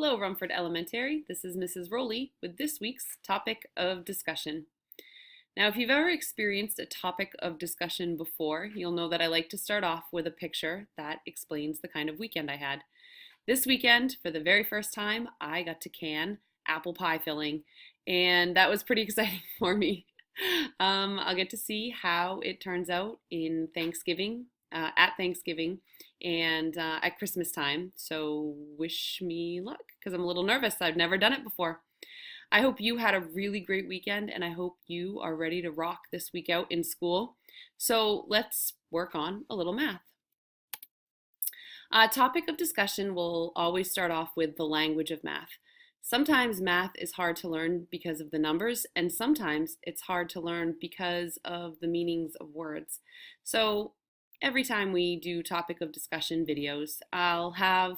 Hello, Rumford Elementary. This is Mrs. Rowley with this week's topic of discussion. Now, if you've ever experienced a topic of discussion before, you'll know that I like to start off with a picture that explains the kind of weekend I had. This weekend, for the very first time, I got to can apple pie filling, and that was pretty exciting for me. I'll get to see how it turns out in Thanksgiving, at Thanksgiving, and at Christmas time. So wish me luck because I'm a little nervous. I've never done it before. I hope you had a really great weekend, and I hope you are ready to rock this week out in school. So let's work on a little math. Topic of discussion will always start off with the language of math. Sometimes math is hard to learn because of the numbers, and sometimes it's hard to learn because of the meanings of words. So every time we do topic of discussion videos, I'll have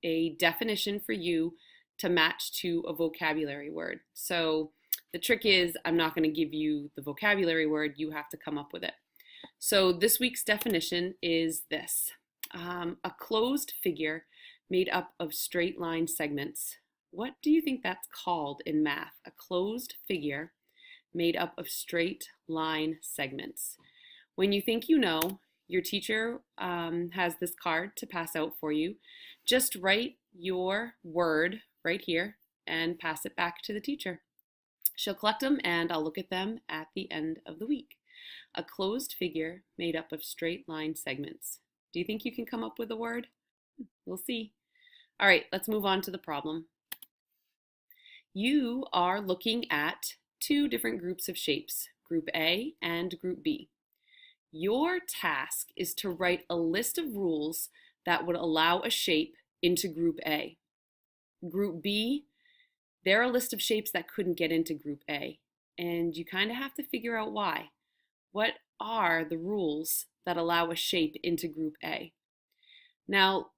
a definition for you to match to a vocabulary word. So the trick is I'm not going to give you the vocabulary word, you have to come up with it. So this week's definition is this. A closed figure made up of straight line segments. What do you think that's called in math? A closed figure made up of straight line segments. When you think you know, your teacher has this card to pass out for you. Just write your word right here and pass it back to the teacher. She'll collect them and I'll look at them at the end of the week. A closed figure made up of straight line segments. Do you think you can come up with a word? We'll see. All right, let's move on to the problem. You are looking at two different groups of shapes, Group A and Group B. Your task is to write a list of rules that would allow a shape into Group A. Group B, there are a list of shapes that couldn't get into Group A, and you kind of have to figure out why. What are the rules that allow a shape into Group A? Now,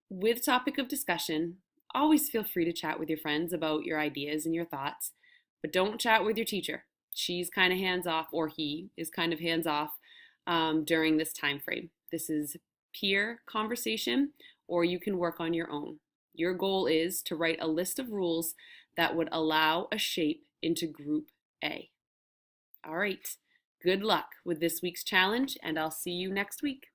with topic of discussion, always feel free to chat with your friends about your ideas and your thoughts, but don't chat with your teacher. She's kind of hands off, or he is kind of hands off during this time frame. This is peer conversation, or you can work on your own. Your goal is to write a list of rules that would allow a shape into Group A. All right, good luck with this week's challenge, and I'll see you next week.